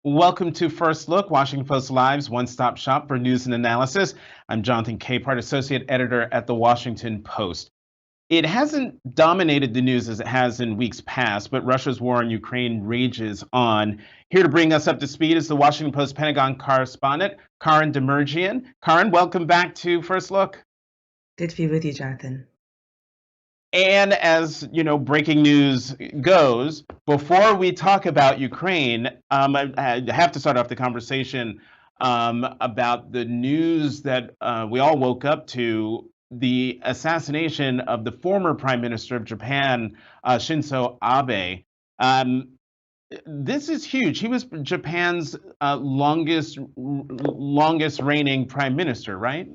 Welcome to First Look, Washington Post Live's one-stop shop for news and analysis. I'm Jonathan Capehart, Associate Editor at the Washington Post. It hasn't dominated the news as it has in weeks past, but Russia's war on Ukraine rages on. Here to bring us up to speed is the Washington Post Pentagon correspondent, Karin Demerjian. Karin, welcome back to First Look. Good to be with you, Jonathan. And as you know, breaking news goes, before we talk about Ukraine, I have to start off the conversation about the news that we all woke up to: the assassination of the former Prime Minister of Japan, Shinzo Abe. Um, this is huge. He was Japan's longest reigning prime minister, right?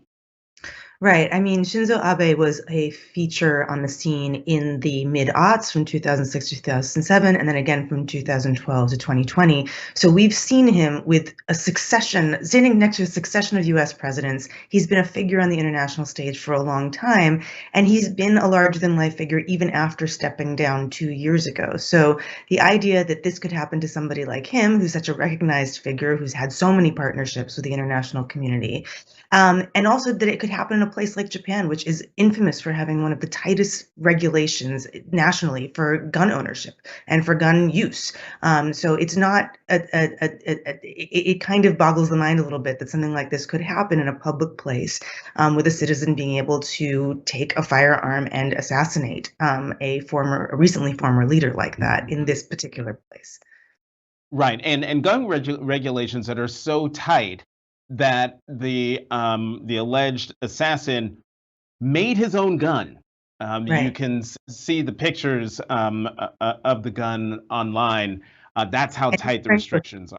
Right. I mean, Shinzo Abe was a feature on the scene in the mid-aughts from 2006 to 2007, and then again from 2012 to 2020. So we've seen him with standing next to a succession of US presidents. He's been a figure on the international stage for a long time, and he's been a larger-than-life figure even after stepping down 2 years ago. So the idea that this could happen to somebody like him, who's such a recognized figure, who's had so many partnerships with the international community, and also that it could happen in a place like Japan, which is infamous for having one of the tightest regulations nationally for gun ownership and for gun use. So it's not, it kind of boggles the mind a little bit that something like this could happen in a public place, with a citizen being able to take a firearm and assassinate a recently former leader like that in this particular place. Right, and gun regulations that are so tight that the alleged assassin made his own gun. You Right. can see the pictures of the gun online. That's how And tight the frankly, restrictions are.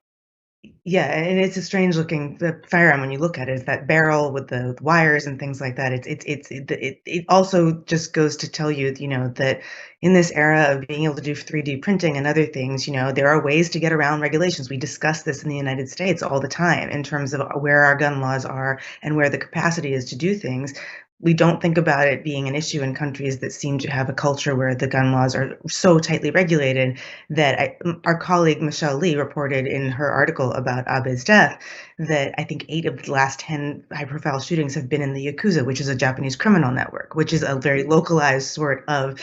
yeah, and it's a strange looking firearm when you look at it. It's that barrel with the wires and things like that. It also just goes to tell you, that in this era of being able to do 3D printing and other things, there are ways to get around regulations. We discuss this in the United States all the time in terms of where our gun laws are and where the capacity is to do things. We don't think about it being an issue in countries that seem to have a culture where the gun laws are so tightly regulated that our colleague Michelle Lee reported in her article about Abe's death that I think 8 of the last 10 high-profile shootings have been in the Yakuza, which is a Japanese criminal network, which is a very localized sort of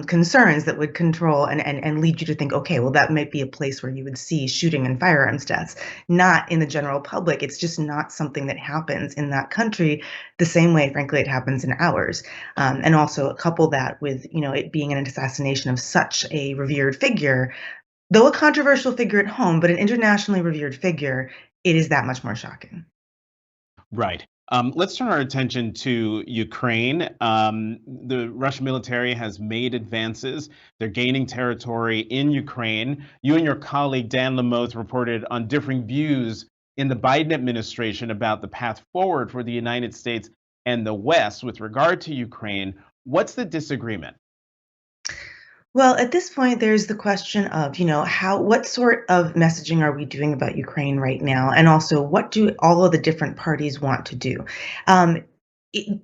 concerns that would control and lead you to think, okay, well, that might be a place where you would see shooting and firearms deaths, not in the general public. It's just not something that happens in that country the same way, frankly, it happens in ours. And also couple that with, it being an assassination of such a revered figure, though a controversial figure at home, but an internationally revered figure, it is that much more shocking. Right. Let's turn our attention to Ukraine. The Russian military has made advances. They're gaining territory in Ukraine. You and your colleague Dan Lamoth reported on differing views in the Biden administration about the path forward for the United States and the West with regard to Ukraine. What's the disagreement? Well, at this point, there's the question of, what sort of messaging are we doing about Ukraine right now? And also, what do all of the different parties want to do? Um, it,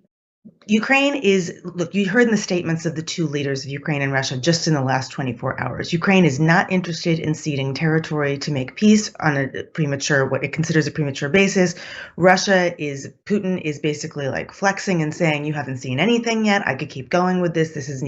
Ukraine is, look, you heard in the statements of the two leaders of Ukraine and Russia just in the last 24 hours. Ukraine is not interested in ceding territory to make peace on what it considers a premature basis. Putin is basically like flexing and saying, you haven't seen anything yet. I could keep going with this. This is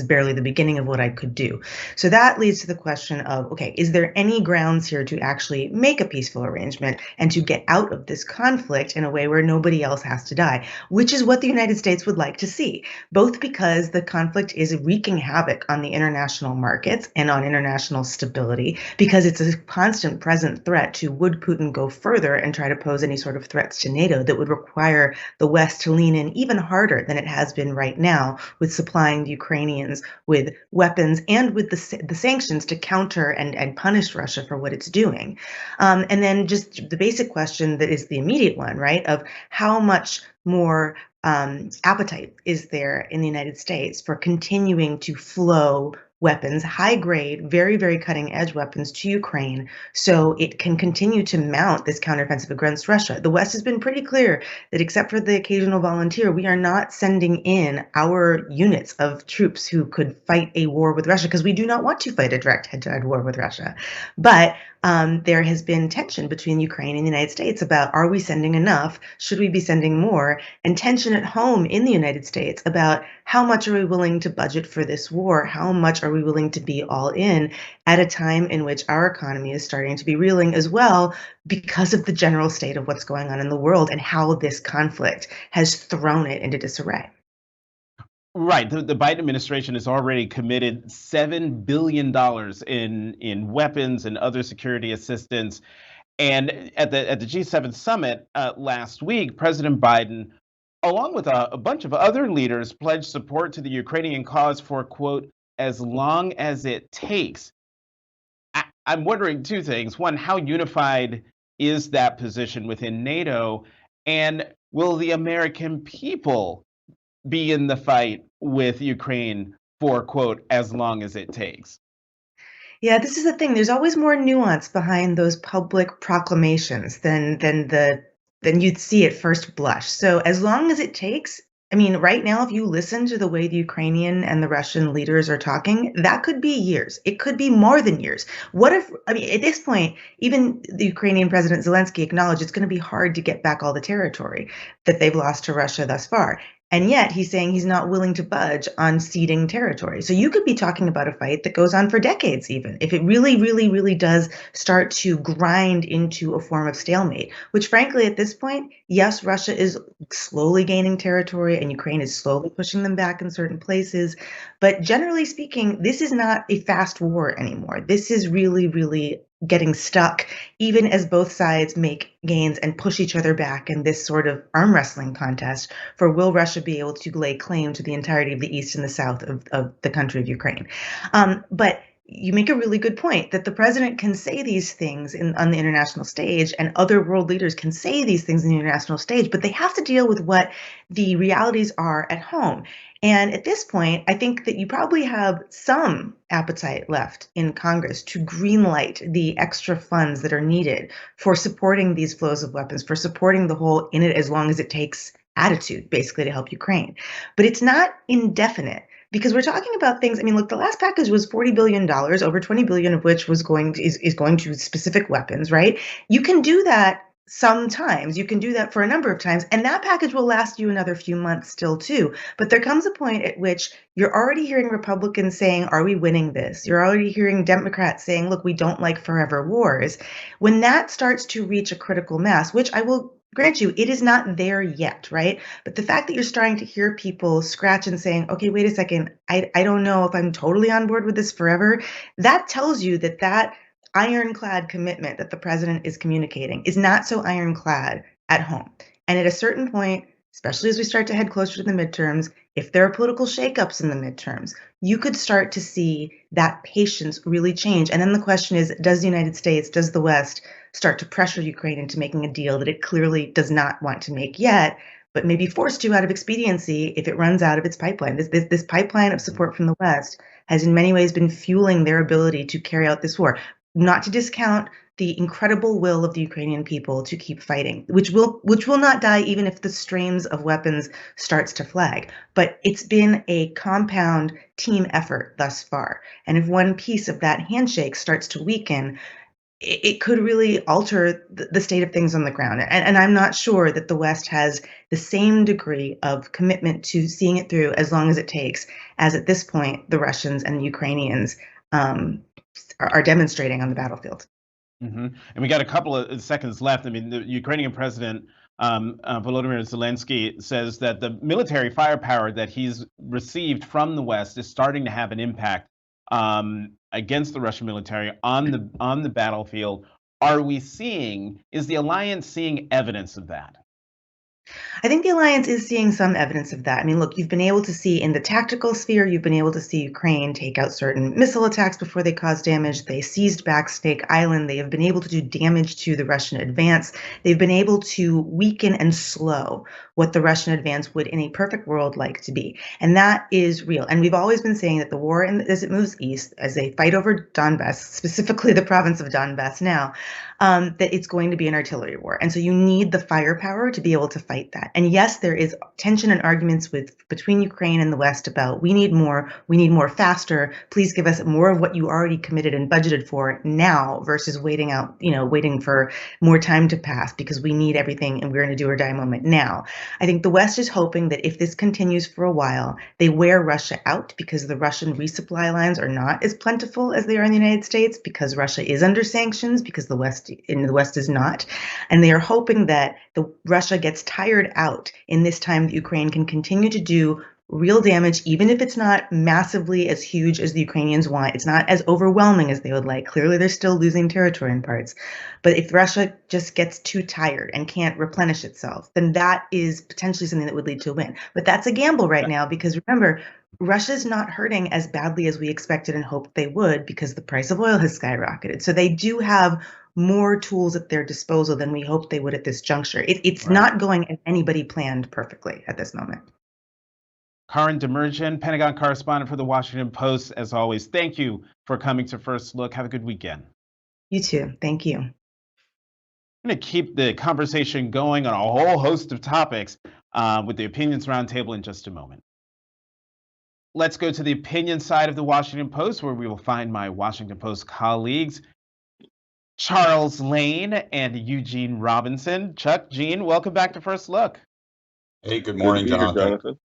barely the beginning of what I could do. So that leads to the question of, okay, is there any grounds here to actually make a peaceful arrangement and to get out of this conflict in a way where nobody else has to die? Which is what the United States would like to see, both because the conflict is wreaking havoc on the international markets and on international stability, because it's a constant present threat to would Putin go further and try to pose any sort of threats to NATO that would require the West to lean in even harder than it has been right now with supplying the Ukrainians with weapons and with the sanctions to counter and punish Russia for what it's doing. And then just the basic question that is the immediate one, right, of how much more appetite is there in the United States for continuing to flow weapons, high grade, very, very cutting edge weapons to Ukraine so it can continue to mount this counteroffensive against Russia. The West has been pretty clear that except for the occasional volunteer, we are not sending in our units of troops who could fight a war with Russia because we do not want to fight a direct head-to-head war with Russia. But there has been tension between Ukraine and the United States about, are we sending enough? Should we be sending more? And tension at home in the United States about how much are we willing to budget for this war? How much are we willing to be all in at a time in which our economy is starting to be reeling as well because of the general state of what's going on in the world and how this conflict has thrown it into disarray? Right. The Biden administration has already committed $7 billion in weapons and other security assistance. And at the G7 summit last week, President Biden, along with a bunch of other leaders, pledged support to the Ukrainian cause for, quote, as long as it takes. I'm wondering two things. One, how unified is that position within NATO? And will the American people be in the fight with Ukraine for, quote, as long as it takes? Yeah, this is the thing. There's always more nuance behind those public proclamations than you'd see at first blush. So as long as it takes, I mean, right now, if you listen to the way the Ukrainian and the Russian leaders are talking, that could be years. It could be more than years. What if, I mean, at this point, even the Ukrainian President Zelensky acknowledged it's going to be hard to get back all the territory that they've lost to Russia thus far. And yet he's saying he's not willing to budge on ceding territory. So you could be talking about a fight that goes on for decades, even if it really, really, really does start to grind into a form of stalemate, which frankly, at this point, yes, Russia is slowly gaining territory and Ukraine is slowly pushing them back in certain places. But generally speaking, this is not a fast war anymore. This is really, really getting stuck, even as both sides make gains and push each other back in this sort of arm wrestling contest for will Russia be able to lay claim to the entirety of the east and the south of the country of Ukraine. But you make a really good point that the president can say these things on the international stage and other world leaders can say these things in the international stage, but they have to deal with what the realities are at home. And at this point, I think that you probably have some appetite left in Congress to greenlight the extra funds that are needed for supporting these flows of weapons, for supporting the whole in it as long as it takes attitude, basically to help Ukraine. But it's not indefinite because we're talking about things. I mean, look, the last package was $40 billion, over 20 billion of which was is going to specific weapons, right? You can do that sometimes. You can do that for a number of times, and that package will last you another few months still too. But there comes a point at which you're already hearing Republicans saying, "Are we winning this?" You're already hearing Democrats saying, "Look, we don't like forever wars." When that starts to reach a critical mass, which I will grant you, it is not there yet, right? But the fact that you're starting to hear people scratch and saying, okay, wait a second, I don't know if I'm totally on board with this forever, that tells you that that ironclad commitment that the president is communicating is not so ironclad at home. And at a certain point, especially as we start to head closer to the midterms, if there are political shakeups in the midterms, you could start to see that patience really change. And then the question is, does the United States, does the West start to pressure Ukraine into making a deal that it clearly does not want to make yet, but may be forced to out of expediency if it runs out of its pipeline? This pipeline of support from the West has in many ways been fueling their ability to carry out this war. Not to discount the incredible will of the Ukrainian people to keep fighting, which will not die even if the streams of weapons starts to flag. But it's been a compound team effort thus far. And if one piece of that handshake starts to weaken, it could really alter the state of things on the ground. And I'm not sure that the West has the same degree of commitment to seeing it through as long as it takes, as at this point the Russians and the Ukrainians are demonstrating on the battlefield. And we got a couple of seconds left. I mean, the Ukrainian president, Volodymyr Zelensky, says that the military firepower that he's received from the West is starting to have an impact against the Russian military on the battlefield. Is the alliance seeing evidence of that? I think the alliance is seeing some evidence of that. I mean, look, you've been able to see in the tactical sphere, you've been able to see Ukraine take out certain missile attacks before they cause damage. They seized back Snake Island. They have been able to do damage to the Russian advance. They've been able to weaken and slow what the Russian advance would, in a perfect world, like to be. And that is real. And we've always been saying that the war, as it moves east, as they fight over Donbass, specifically the province of Donbass now, that it's going to be an artillery war. And so you need the firepower to be able to fight that. And yes, there is tension and arguments between Ukraine and the West about we need more faster. Please give us more of what you already committed and budgeted for now versus waiting for more time to pass because we need everything and we're in a do or die moment now. I think the West is hoping that if this continues for a while, they wear Russia out because the Russian resupply lines are not as plentiful as they are in the United States because Russia is under sanctions because the West is not. And they are hoping that Russia gets tired out in this time that Ukraine can continue to do real damage, even if it's not massively as huge as the Ukrainians want. It's not as overwhelming as they would like. Clearly, they're still losing territory in parts. But if Russia just gets too tired and can't replenish itself, then that is potentially something that would lead to a win. But that's a gamble right now because remember, Russia's not hurting as badly as we expected and hoped they would because the price of oil has skyrocketed. So they do have more tools at their disposal than we hoped they would at this juncture. It's Right. not going as anybody planned perfectly at this moment. Karin Demerjian, Pentagon correspondent for the Washington Post, as always, thank you for coming to First Look. Have a good weekend. You too. Thank you. I'm going to keep the conversation going on a whole host of topics with the Opinions Roundtable in just a moment. Let's go to the opinion side of the Washington Post, where we will find my Washington Post colleagues, Charles Lane and Eugene Robinson. Chuck, Gene, welcome back to First Look. Hey, good Good to morning, be here, Jonathan. Jonathan.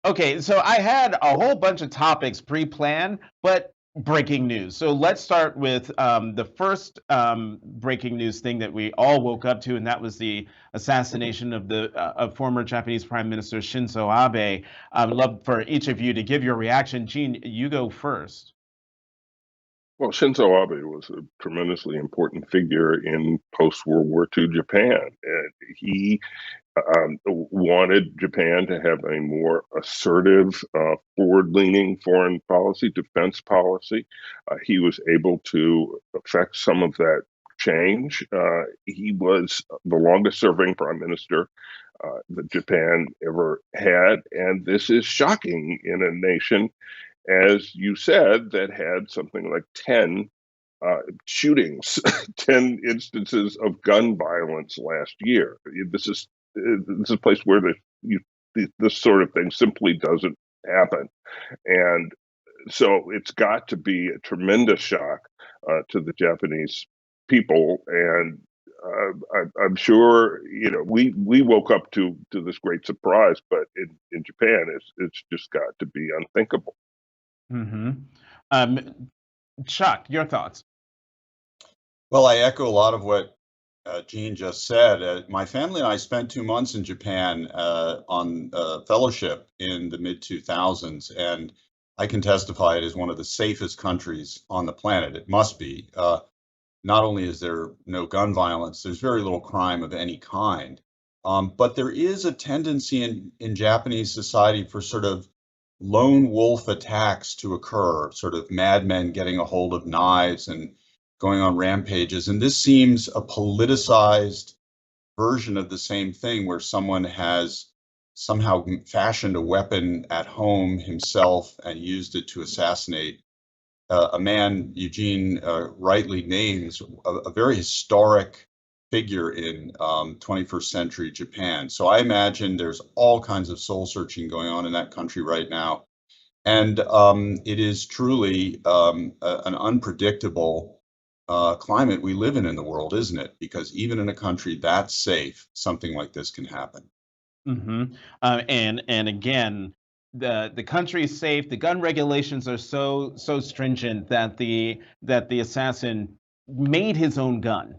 Okay, so I had a whole bunch of topics pre-planned, but breaking news. So let's start with the first breaking news thing that we all woke up to, and that was the assassination of the of former Japanese Prime Minister Shinzo Abe. I'd love for each of you to give your reaction. Gene, you go first. Well, Shinzo Abe was a tremendously important figure in post-World War II Japan. And he wanted Japan to have a more assertive, forward-leaning foreign policy, defense policy. He was able to affect some of that change. He was the longest-serving prime minister that Japan ever had, and this is shocking in a nation, as you said, that had something like 10 shootings, 10 instances of gun violence last year. This is a place where this sort of thing simply doesn't happen. And so it's got to be a tremendous shock to the Japanese people. And I'm sure we woke up to this great surprise, but in Japan it's just got to be unthinkable. Mm-hmm. Chuck, your thoughts? Well, I echo a lot of what Gene just said. My family and I spent 2 months in Japan on fellowship in the mid 2000s, and I can testify it is one of the safest countries on the planet. It must be. Not only is there no gun violence, there's very little crime of any kind. But there is a tendency in Japanese society for sort of lone wolf attacks to occur, sort of madmen getting a hold of knives and going on rampages. And this seems a politicized version of the same thing where someone has somehow fashioned a weapon at home himself and used it to assassinate a man Eugene rightly names a very historic figure in 21st century Japan. So I imagine there's all kinds of soul searching going on in that country right now. And it is truly an unpredictable climate we live in the world, isn't it? Because even in a country that's safe, something like this can happen. Mm-hmm. And again, the country is safe. The gun regulations are so stringent that the assassin made his own gun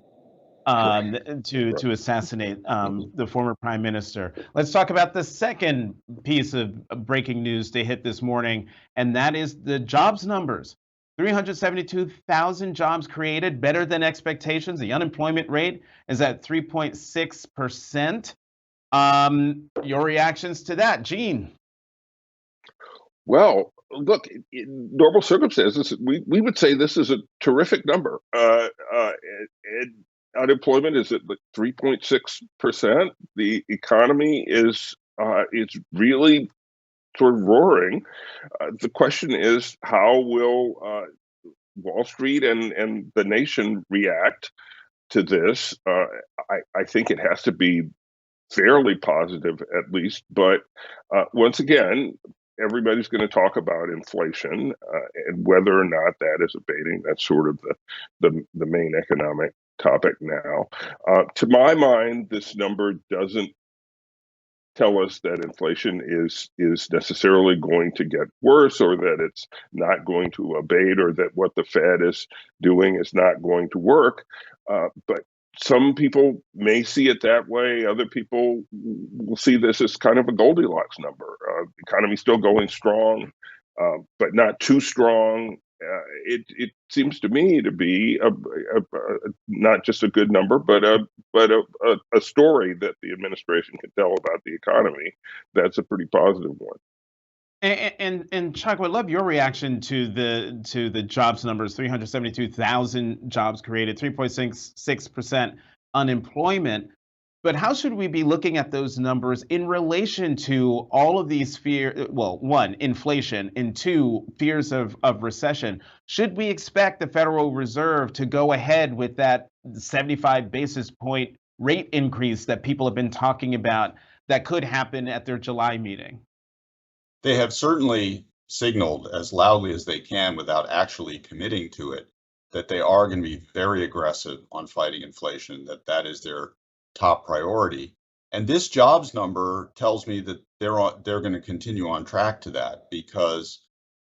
to assassinate the former prime minister. Let's talk about the second piece of breaking news to hit this morning, and that is the jobs numbers. 372,000 jobs created, better than expectations. The unemployment rate is at 3.6%. Your reactions to that, Gene? Well, look, in normal circumstances, we would say this is a terrific number. And unemployment is at like 3.6%. The economy is really sort of roaring. The question is, how will Wall Street and the nation react to this? I think it has to be fairly positive at least. But once again, everybody's going to talk about inflation and whether or not that is abating. That's sort of the main economic topic now. To my mind, this number doesn't tell us that inflation is necessarily going to get worse, or that it's not going to abate, or that what the Fed is doing is not going to work. But some people may see it that way. Other people will see this as kind of a Goldilocks number. Economy's still going strong, but not too strong. It seems to me to be not just a good number, but a story that the administration can tell about the economy. That's a pretty positive one. And Chuck, would love your reaction to the jobs numbers. 372,000 jobs created, 3.66% unemployment. But how should we be looking at those numbers in relation to all of these fears? Well, one, inflation, and two, fears of recession. Should we expect the Federal Reserve to go ahead with that 75 basis point rate increase that people have been talking about that could happen at their July meeting? They have certainly signaled as loudly as they can without actually committing to it that they are going to be very aggressive on fighting inflation, that is their top priority. And this jobs number tells me that they're going to continue on track to that, because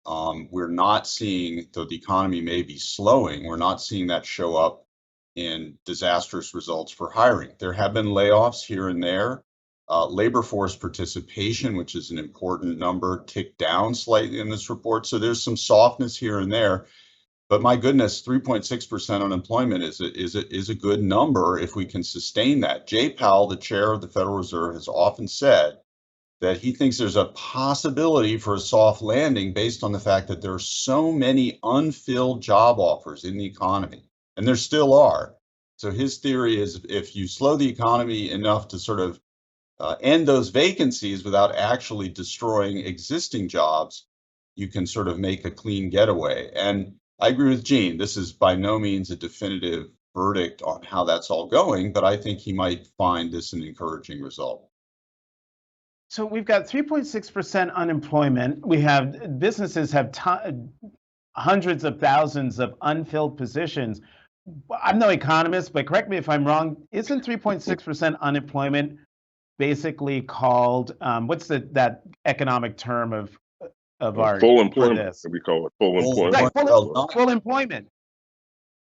we're not seeing, though the economy may be slowing, we're not seeing that show up in disastrous results for hiring. There have been layoffs here and there. Labor force participation, which is an important number, ticked down slightly in this report. So there's some softness here and there. But my goodness, 3.6% unemployment is a good number if we can sustain that. Jay Powell, the chair of the Federal Reserve, has often said that he thinks there's a possibility for a soft landing based on the fact that there are so many unfilled job offers in the economy, and there still are. So his theory is if you slow the economy enough to sort of end those vacancies without actually destroying existing jobs, you can sort of make a clean getaway. And I agree with Gene. This is by no means a definitive verdict on how that's all going, but I think he might find this an encouraging result. So we've got 3.6% unemployment. We have businesses have hundreds of thousands of unfilled positions. I'm no economist, but correct me if I'm wrong. Isn't 3.6% unemployment basically called what's that economic term of our full employment? This? We call it full employment. Right, full employment.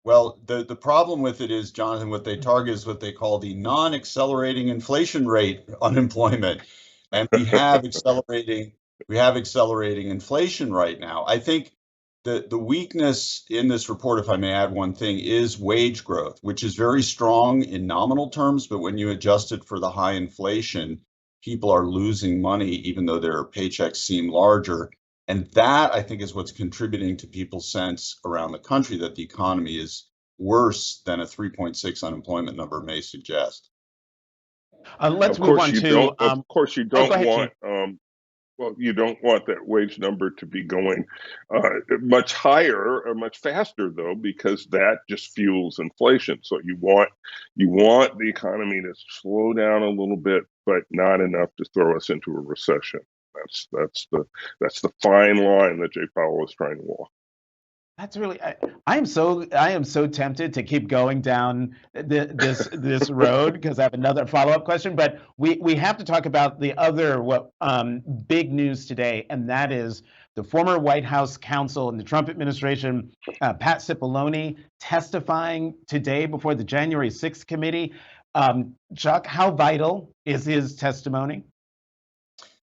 Well, the problem with it is, Jonathan, what they target is what they call the non-accelerating inflation rate unemployment, and we have accelerating inflation right now. I think the weakness in this report, if I may add one thing, is wage growth, which is very strong in nominal terms, but when you adjust it for the high inflation, people are losing money even though their paychecks seem larger. And that, I think, is what's contributing to people's sense around the country that the economy is worse than a 3.6 unemployment number may suggest. Let's move on to. Of course, you don't ahead, want. Well, you don't want that wage number to be going much higher or much faster, though, because that just fuels inflation. So you want the economy to slow down a little bit, but not enough to throw us into a recession. That's the fine line that Jay Powell is trying to walk. That's really. I am so tempted to keep going down this road because I have another follow-up question. But we have to talk about the other big news today, and that is the former White House counsel in the Trump administration, Pat Cipollone, testifying today before the January 6th committee. Chuck, how vital is his testimony?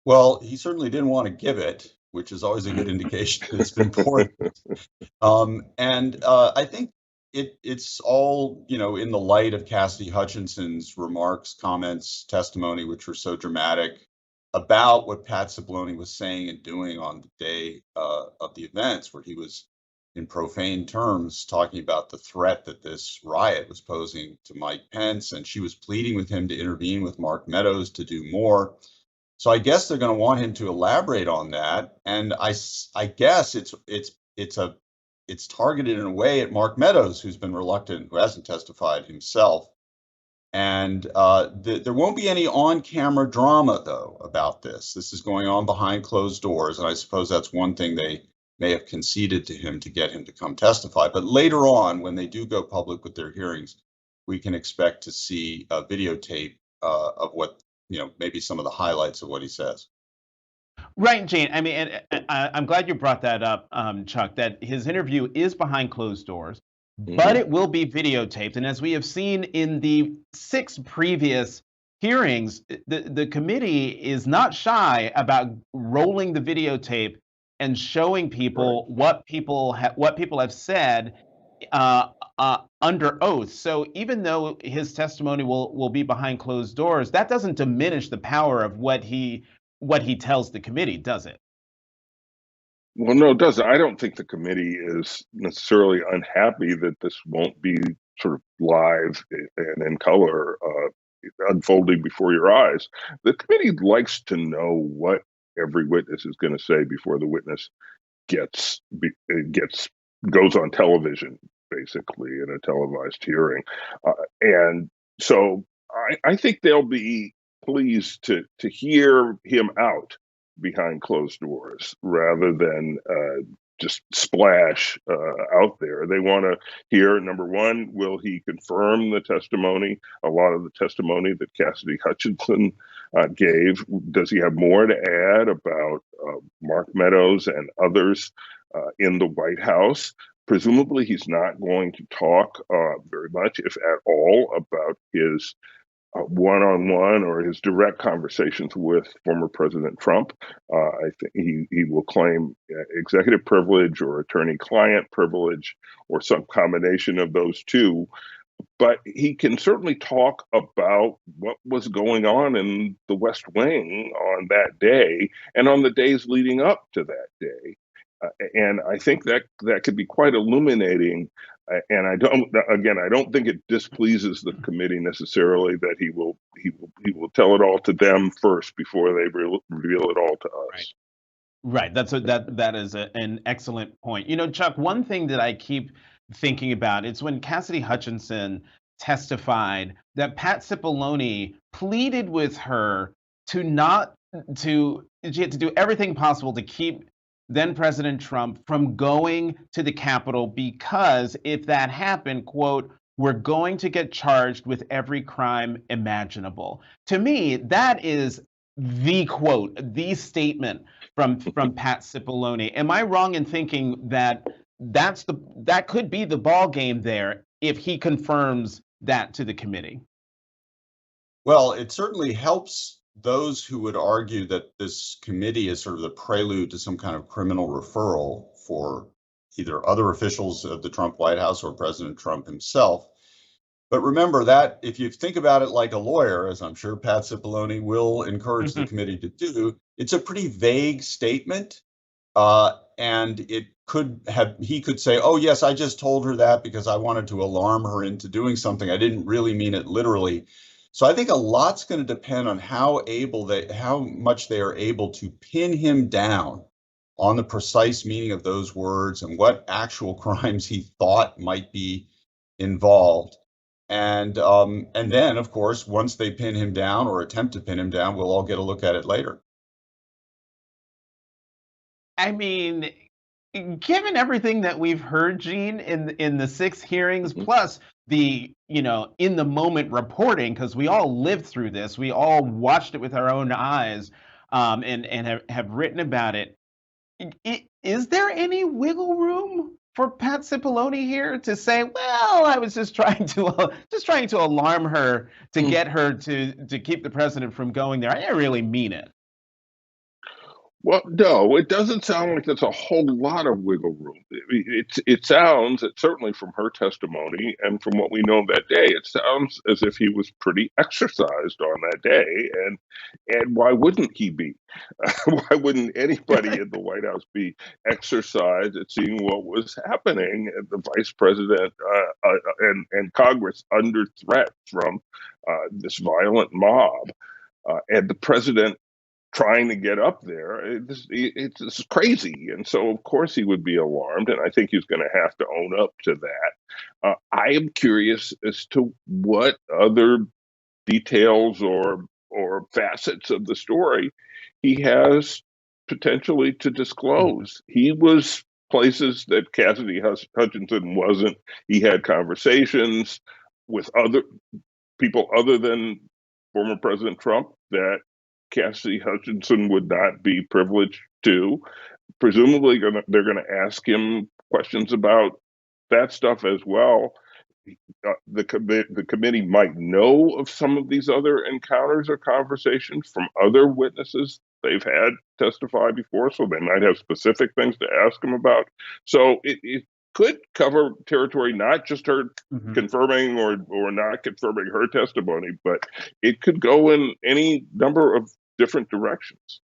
Well, he certainly didn't want to give it, which is always a good indication that it's been important. I think it's all, in the light of Cassidy Hutchinson's remarks, comments, testimony, which were so dramatic about what Pat Cipollone was saying and doing on the day of the events, where he was in profane terms talking about the threat that this riot was posing to Mike Pence, and she was pleading with him to intervene with Mark Meadows to do more. So I guess they're going to want him to elaborate on that, and I guess it's targeted in a way at Mark Meadows, who's been reluctant, who hasn't testified himself. And there won't be any on-camera drama, though, about this. This is going on behind closed doors, and I suppose that's one thing they may have conceded to him to get him to come testify. But later on, when they do go public with their hearings, we can expect to see a videotape of what, maybe some of the highlights of what he says. Right, Jane. I mean, and I'm glad you brought that up, Chuck, that his interview is behind closed doors, but it will be videotaped. And as we have seen in the 6 previous hearings, the committee is not shy about rolling the videotape and showing people what people have said under oath. So even though his testimony will be behind closed doors, that doesn't diminish the power of what he tells the committee, does it? Well, no, it doesn't. I don't think the committee is necessarily unhappy that this won't be sort of live and in color unfolding before your eyes. The committee likes to know what every witness is going to say before the witness goes on television, basically in a televised hearing, and so I think they'll be pleased to hear him out behind closed doors rather than just splash out there. They want to hear, number one, will he confirm the testimony, a lot of the testimony that Cassidy Hutchinson gave? Does he have more to add about Mark Meadows and others in the White House? Presumably, he's not going to talk very much, if at all, about his one-on-one or his direct conversations with former President Trump. I think he will claim executive privilege or attorney-client privilege or some combination of those two. But he can certainly talk about what was going on in the West Wing on that day and on the days leading up to that day. And I think that could be quite illuminating. And I don't think it displeases the committee necessarily that he will tell it all to them first before they reveal it all to us. Right. That is an excellent point. Chuck, one thing that I keep thinking about, it's when Cassidy Hutchinson testified that Pat Cipollone pleaded with her she had to do everything possible to keep then President Trump from going to the Capitol, because if that happened, quote, we're going to get charged with every crime imaginable. To me, that is the quote, the statement from Pat Cipollone. Am I wrong in thinking that that could be the ball game there if he confirms that to the committee? Well, it certainly helps those who would argue that this committee is sort of the prelude to some kind of criminal referral for either other officials of the Trump White House or President Trump himself. But remember that if you think about it like a lawyer, as I'm sure Pat Cipollone will encourage the committee to do, it's a pretty vague statement. And he could say, oh, yes, I just told her that because I wanted to alarm her into doing something. I didn't really mean it literally. So I think a lot's going to depend on how much they are able to pin him down on the precise meaning of those words and what actual crimes he thought might be involved. And then, of course, once they pin him down or attempt to pin him down, we'll all get a look at it later. I mean, given everything that we've heard, Gene, in the 6 hearings, plus the in the moment reporting, because we all lived through this, we all watched it with our own eyes, and have written about it. Is there any wiggle room for Pat Cipollone here to say, well, I was just trying to alarm her to get her to keep the president from going there. I didn't really mean it. Well, no, it doesn't sound like there's a whole lot of wiggle room. It sounds, certainly from her testimony and from what we know that day, it sounds as if he was pretty exercised on that day, and why wouldn't he be? Why wouldn't anybody in the White House be exercised at seeing what was happening? And the vice president and Congress under threat from this violent mob, and the president trying to get up there. It's crazy. And so, of course, he would be alarmed. And I think he's going to have to own up to that. I am curious as to what other details or facets of the story he has potentially to disclose. He was places that Cassidy Hutchinson wasn't. He had conversations with other people other than former President Trump that Cassidy Hutchinson would not be privileged to. Presumably, they're going to ask him questions about that stuff as well. The committee might know of some of these other encounters or conversations from other witnesses they've had testify before, so they might have specific things to ask him about. So it could cover territory, not just her confirming or not confirming her testimony, but it could go in any number of different directions.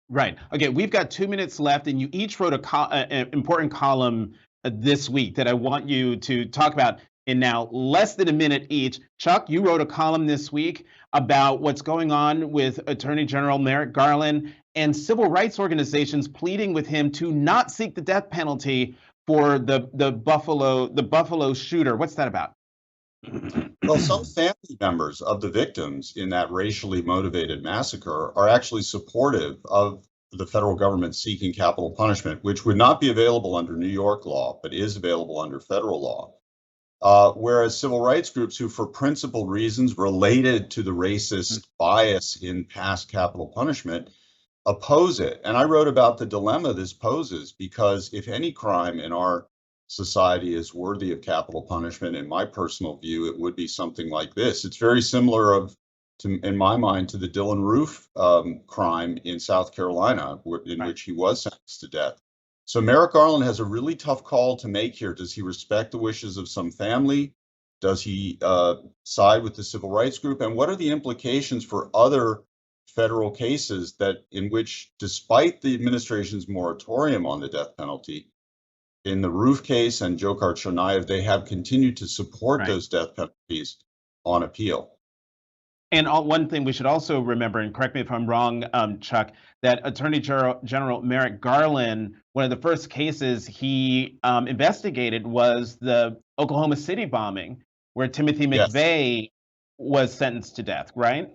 Right. Okay, we've got 2 minutes left, and you each wrote an important column this week that I want you to talk about in now less than a minute each. Chuck, you wrote a column this week about what's going on with Attorney General Merrick Garland and civil rights organizations pleading with him to not seek the death penalty for the Buffalo shooter. What's that about? Well, some family members of the victims in that racially motivated massacre are actually supportive of the federal government seeking capital punishment, which would not be available under New York law, but is available under federal law. Whereas civil rights groups who, for principled reasons related to the racist bias in past capital punishment, oppose it. And I wrote about the dilemma this poses, because if any crime in our society is worthy of capital punishment, in my personal view, it would be something like this. It's very similar in my mind, to the Dylan Roof crime in South Carolina, in which he was sentenced to death. So Merrick Garland has a really tough call to make here. Does he respect the wishes of some family? Does he side with the civil rights group? And what are the implications for other federal cases in which, despite the administration's moratorium on the death penalty, in the Roof case and Dzhokhar Tsarnaev, they have continued to support those death penalties on appeal. And one thing we should also remember, and correct me if I'm wrong, Chuck, that Attorney General Merrick Garland, one of the first cases he investigated was the Oklahoma City bombing, where Timothy McVeigh was sentenced to death, right?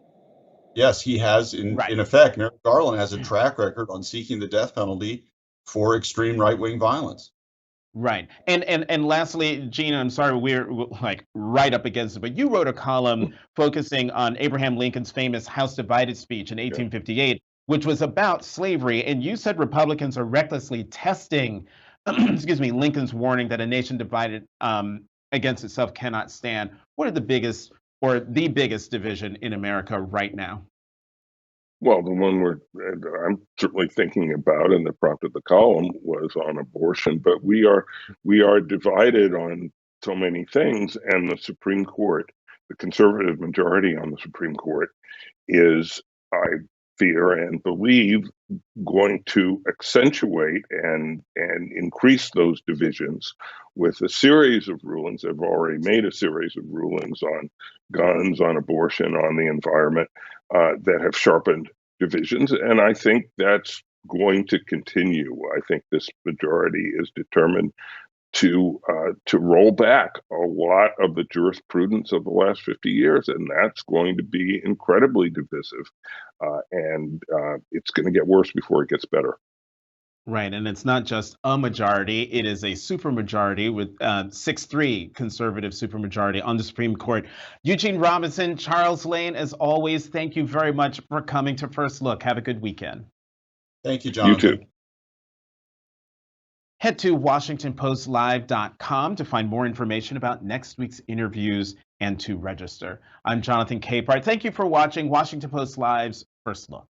Yes, he has. In effect, Merrick Garland has a track record on seeking the death penalty for extreme right-wing violence. Right. And lastly, Gina, I'm sorry, we're like right up against it, but you wrote a column focusing on Abraham Lincoln's famous House Divided speech in 1858, which was about slavery. And you said Republicans are recklessly testing, excuse me, Lincoln's warning that a nation divided against itself cannot stand. What are the biggest division in America right now? Well, the one I'm certainly thinking about, and that prompted the column, was on abortion. But we are divided on so many things, and the Supreme Court, the conservative majority on the Supreme Court, is, I fear and believe, going to accentuate and increase those divisions with a series of rulings. They've already made a series of rulings on guns, on abortion, on the environment, that have sharpened divisions. And I think that's going to continue. I think this majority is determined to roll back a lot of the jurisprudence of the last 50 years, and that's going to be incredibly divisive. And it's going to get worse before it gets better. Right, and it's not just a majority, it is a supermajority with 6-3 conservative supermajority on the Supreme Court. Eugene Robinson, Charles Lane, as always, thank you very much for coming to First Look. Have a good weekend. Thank you, Jonathan. You too. Head to WashingtonPostLive.com to find more information about next week's interviews and to register. I'm Jonathan Capehart. Thank you for watching Washington Post Live's First Look.